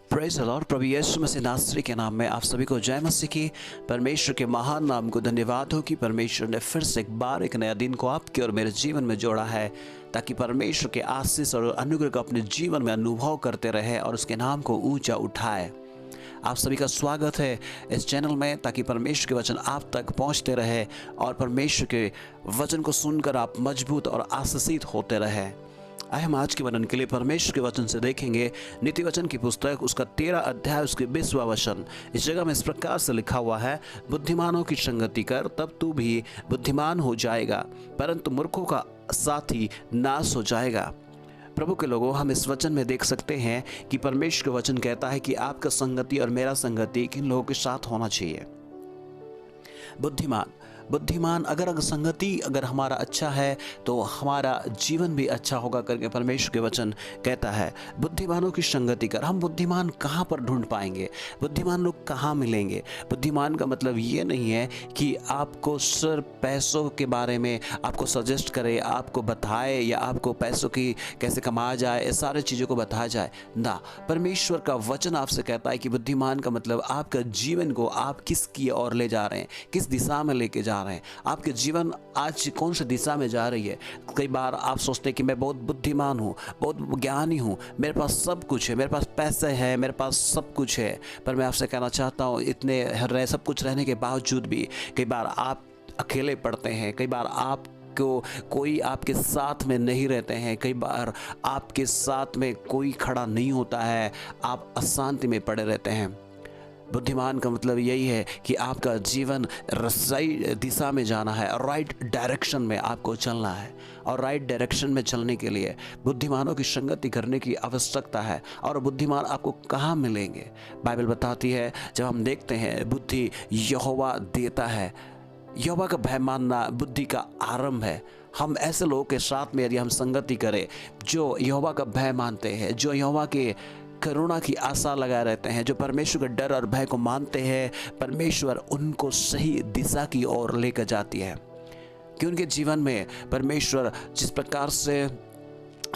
Praise the Lord. प्रभु यीशु मसीह नासरी के नाम में आप सभी को जय मसीह की। परमेश्वर के महान नाम को धन्यवाद हो कि परमेश्वर ने फिर से एक बार एक नया दिन को आपके और मेरे जीवन में जोड़ा है, ताकि परमेश्वर के आशीष और अनुग्रह को अपने जीवन में अनुभव करते रहे और उसके नाम को ऊंचा उठाए। आप सभी का स्वागत है इस चैनल में, ताकि परमेश्वर के वचन आप तक पहुंचते रहे और परमेश्वर के वचन को सुनकर आप मजबूत और आशीषित होते रहे। आइए हम आज के वचन के लिए परमेश्वर के वचन से देखेंगे नीति वचन की पुस्तक, उसका 13 अध्याय, उसके 20वां वचन। इस जगह में इस प्रकार से लिखा हुआ है, बुद्धिमानों की संगति कर, तब तू भी बुद्धिमान हो जाएगा, परंतु मूर्खों का साथी नाश हो जाएगा। प्रभु के लोगों, हम इस वचन में देख सकते हैं कि परमेश्वर का वचन कहता है कि आपका संगति और मेरा संगति किन लोगों के साथ होना चाहिए। बुद्धिमान अगर संगति अगर हमारा अच्छा है तो हमारा जीवन भी अच्छा होगा करके परमेश्वर के वचन कहता है। बुद्धिमानों की संगति कर। हम बुद्धिमान कहाँ पर ढूंढ पाएंगे? बुद्धिमान लोग कहाँ मिलेंगे? बुद्धिमान का मतलब ये नहीं है कि आपको सिर्फ पैसों के बारे में आपको सजेस्ट करे, आपको बताए, या आपको पैसों की कैसे कमाया जाए, इस सारे चीज़ों को बताया जाए ना। परमेश्वर का वचन आपसे कहता है कि बुद्धिमान का मतलब आपका जीवन को आप किसकी ओर ले जा रहे हैं, किस दिशा में लेके जा रहे हैं। आपके जीवन आज कौन सी दिशा में जा रही है? कई बार आप सोचते हैं कि मैं बहुत बुद्धिमान हूँ, बहुत ज्ञानी हूँ, मेरे पास सब कुछ है, मेरे पास पैसे हैं, मेरे पास सब कुछ है। पर मैं आपसे कहना चाहता हूँ, इतने सब कुछ रहने के बावजूद भी कई बार आप अकेले पड़ते हैं, कई बार आप कोई आपके साथ में नहीं रहते हैं, कई बार आपके साथ में कोई खड़ा नहीं होता है, आप अशांति में पड़े रहते हैं। बुद्धिमान का मतलब यही है कि आपका जीवन सही दिशा में जाना है, राइट डायरेक्शन में आपको चलना है, और राइट डायरेक्शन में चलने के लिए बुद्धिमानों की संगति करने की आवश्यकता है। और बुद्धिमान आपको कहाँ मिलेंगे? बाइबल बताती है, जब हम देखते हैं बुद्धि यहोवा देता है। यहोवा का भय मानना बुद्धि का आरंभ है। हम ऐसे लोगों के साथ में यदि हम संगति करें जो यहोवा का भय मानते हैं, जो यहोवा के करुणा की आशा लगाए रहते हैं, जो परमेश्वर का डर और भय को मानते हैं, परमेश्वर उनको सही दिशा की ओर लेकर जाती है। कि उनके जीवन में परमेश्वर जिस प्रकार से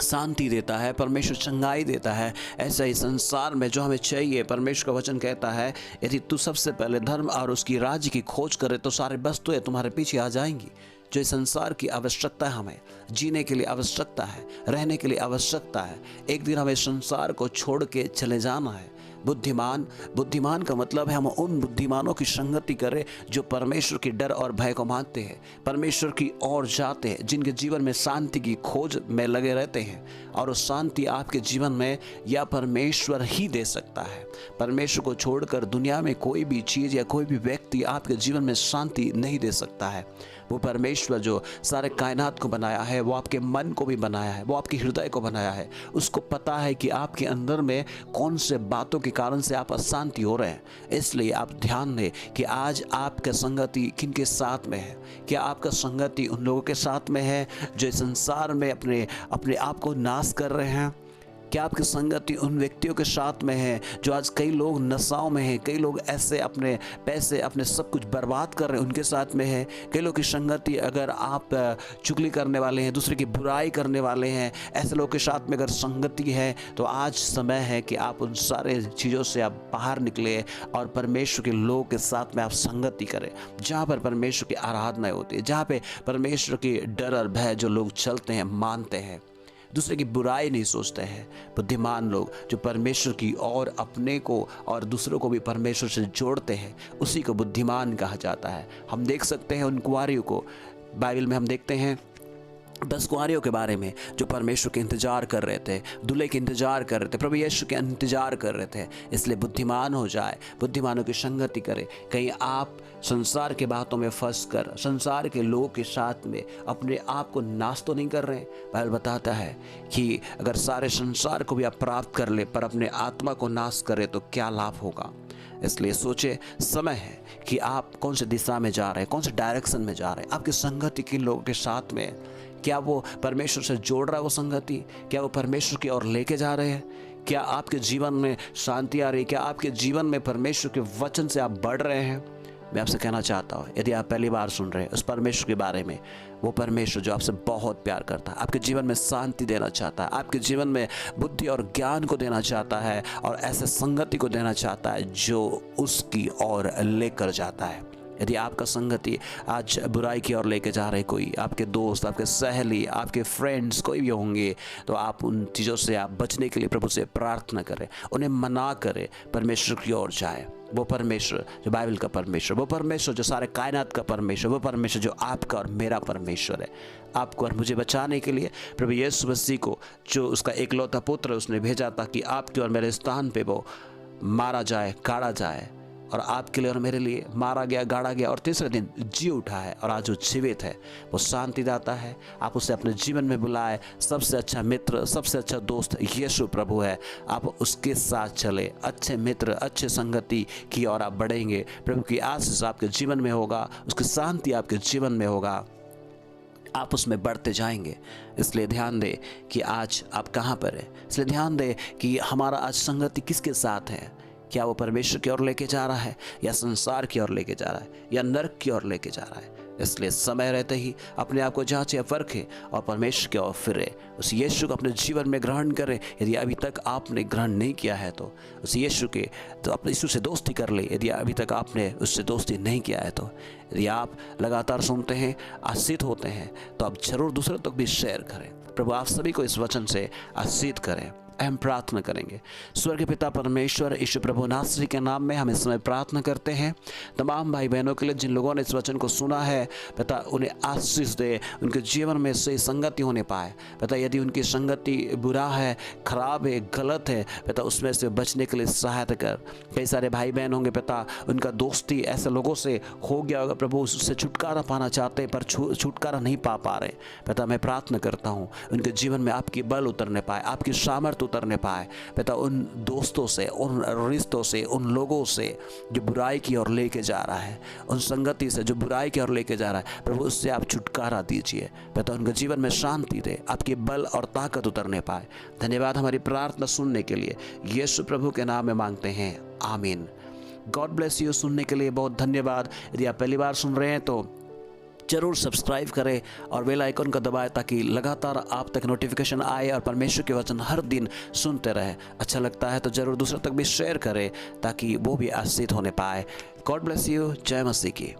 शांति देता है, परमेश्वर चंगाई देता है, ऐसा ही संसार में जो हमें चाहिए, परमेश्वर का वचन कहता है, यदि तू सबसे पहले धर्म और उसकी राज्य की खोज करे तो सारे वस्तुएं तुम्हारे पीछे आ जाएंगी। जो इस संसार की आवश्यकता है, हमें जीने के लिए आवश्यकता है, रहने के लिए आवश्यकता है, एक दिन हमें संसार को छोड़ के चले जाना है। बुद्धिमान का मतलब है हम उन बुद्धिमानों की संगति करें जो परमेश्वर के डर और भय को मानते हैं, परमेश्वर की ओर जाते हैं, जिनके जीवन में शांति की खोज में लगे रहते हैं। और उस शांति आपके जीवन में या परमेश्वर ही दे सकता है। परमेश्वर को छोड़कर दुनिया में कोई भी चीज़ या कोई भी व्यक्ति आपके जीवन में शांति नहीं दे सकता है। वो परमेश्वर जो सारे कायनात को बनाया है, वो आपके मन को भी बनाया है, वो आपके हृदय को बनाया है। उसको पता है कि आपके अंदर में कौन से बातों के कारण से आप अशांति हो रहे हैं। इसलिए आप ध्यान दें कि आज आपका संगति किन के साथ में है। क्या आपका संगति उन लोगों के साथ में है जो संसार में अपने आप को नाश कर रहे हैं? क्या आपकी संगति उन व्यक्तियों के साथ में है जो आज कई लोग नशाओं में हैं, कई लोग ऐसे अपने पैसे अपने सब कुछ बर्बाद कर रहे हैं, उनके साथ में है? कई लोग की संगति, अगर आप चुगली करने वाले हैं, दूसरे की बुराई करने वाले हैं, ऐसे लोग के साथ में अगर संगति है तो आज समय है कि आप उन सारे चीज़ों से आप बाहर निकले और परमेश्वर के लोगों के साथ में आप संगति करें, जहाँ पर परमेश्वर की आराधना होती है, जहाँ पे परमेश्वर की डर और भय जो लोग चलते हैं, मानते हैं, दूसरे की बुराई नहीं सोचते हैं। बुद्धिमान लोग जो परमेश्वर की और अपने को और दूसरों को भी परमेश्वर से जोड़ते हैं, उसी को बुद्धिमान कहा जाता है। हम देख सकते हैं उन कुंवारियों को, बाइबल में हम देखते हैं 10 कुंवारियों के बारे में जो परमेश्वर के इंतजार कर रहे थे, दूल्हे के इंतजार कर रहे थे, प्रभु यीशु के इंतजार कर रहे थे। इसलिए बुद्धिमान हो जाए, बुद्धिमानों की संगति करें। कहीं आप संसार के बातों में फंस कर संसार के लोगों के साथ में अपने आप को नाश तो नहीं कर रहे हैं। बाइबल बताता है कि अगर सारे संसार को भी आप प्राप्त कर ले पर अपने आत्मा को नाश करें तो क्या लाभ होगा। इसलिए सोचे, समय है कि आप कौन सी दिशा में जा रहे हैं, कौन से डायरेक्शन में जा रहे हैं। आपकी संगति किन लोगों के साथ में? क्या वो परमेश्वर से जोड़ रहा है? वो संगति क्या वो परमेश्वर की ओर लेके जा रहे हैं? क्या आपके जीवन में शांति आ रही है? क्या आपके जीवन में परमेश्वर के वचन से आप बढ़ रहे हैं? मैं आपसे कहना चाहता हूँ, यदि आप पहली बार सुन रहे हैं उस परमेश्वर के बारे में, वो परमेश्वर जो आपसे बहुत प्यार करता है, आपके जीवन में शांति देना चाहता है, आपके जीवन में बुद्धि और ज्ञान को देना चाहता है और ऐसे संगति को देना चाहता है जो उसकी ओर लेकर जाता है। यदि आपका संगति आज बुराई की ओर लेके जा रहे, कोई आपके दोस्त, आपके सहेली, आपके फ्रेंड्स कोई भी होंगे, तो आप उन चीज़ों से आप बचने के लिए प्रभु से प्रार्थना करें, उन्हें मना करें, परमेश्वर की ओर जाए। वो परमेश्वर जो बाइबल का परमेश्वर, वो परमेश्वर जो सारे कायनात का परमेश्वर, वो परमेश्वर जो आपका और मेरा परमेश्वर है, आपको और मुझे बचाने के लिए प्रभु यीशु मसीह को, जो उसका एकलौता पुत्र उसने भेजा ताकि आपके और मेरे स्थान पे वो मारा जाए, गाड़ा जाए, और आपके लिए और मेरे लिए मारा गया, गाड़ा गया और तीसरे दिन जी उठा है, और आज वो जीवित है। वो शांति दाता है। आप उसे अपने जीवन में बुलाए। सबसे अच्छा मित्र, सबसे अच्छा दोस्त यीशु प्रभु है। आप उसके साथ चले, अच्छे मित्र, अच्छे संगति की ओर आप बढ़ेंगे। प्रभु की आशीष आपके जीवन में होगा, उसकी शांति आपके जीवन में होगा, आप उसमें बढ़ते जाएंगे। इसलिए ध्यान दें कि आज आप कहाँ पर हैं। इसलिए ध्यान दें कि हमारा आज संगति किसके साथ है। क्या वो परमेश्वर की ओर लेके जा रहा है, या संसार की ओर लेके जा रहा है, या नरक की ओर लेके जा रहा है। इसलिए समय रहते ही अपने आप को जांचे, परखे और परमेश्वर की ओर फिरे। उस यीशु को अपने जीवन में ग्रहण करें। यदि अभी तक आपने ग्रहण नहीं किया है तो उस यीशु के तो अपने यीशु से दोस्ती कर ले। यदि अभी तक आपने उससे दोस्ती नहीं किया है तो यदि आप लगातार सुनते हैं, आशीषित होते हैं, तो आप जरूर दूसरों तक भी शेयर करें। प्रभु आप सभी को इस वचन से आशीषित करें। हम प्रार्थना करेंगे। स्वर्गीय पिता परमेश्वर, यीशु प्रभु नासरी के नाम में हम इस समय प्रार्थना करते हैं तमाम भाई बहनों के लिए जिन लोगों ने इस वचन को सुना है। पिता उन्हें आशीष दे, उनके जीवन में सही संगति होने पाए। पिता यदि उनकी संगति बुरा है, खराब है, गलत है, पिता उसमें से बचने के लिए सहायता कर। कई सारे भाई बहन होंगे पिता, उनका दोस्ती ऐसे लोगों से हो गया होगा प्रभु, उससे छुटकारा पाना चाहते हैं पर छुटकारा नहीं पा रहे। पिता मैं प्रार्थना करता हूँ उनके जीवन में आपकी बल उतरने पाए, आपकी सामर्थ्य उतरने पाए। पिता उन दोस्तों से, उन रिश्तों से, उन लोगों से जो बुराई की ओर लेके जा रहा है, उन संगति से जो बुराई की ओर लेके जा रहा है, प्रभु उससे आप छुटकारा दीजिए। पिता उनके जीवन में शांति दे, आपकी बल और ताकत उतरने पाए। धन्यवाद हमारी प्रार्थना सुनने के लिए, यीशु प्रभु के नाम में मांगते हैं, आमीन। God bless you. सुनने के लिए बहुत धन्यवाद। यदि आप पहली बार सुन रहे हैं तो जरूर सब्सक्राइब करें और बेल आइकन को दबाएं ताकि लगातार आप तक नोटिफिकेशन आए और परमेश्वर के वचन हर दिन सुनते रहें। अच्छा लगता है तो जरूर दूसरों तक भी शेयर करें ताकि वो भी आशीषित होने पाए। God bless you. जय मसीह की।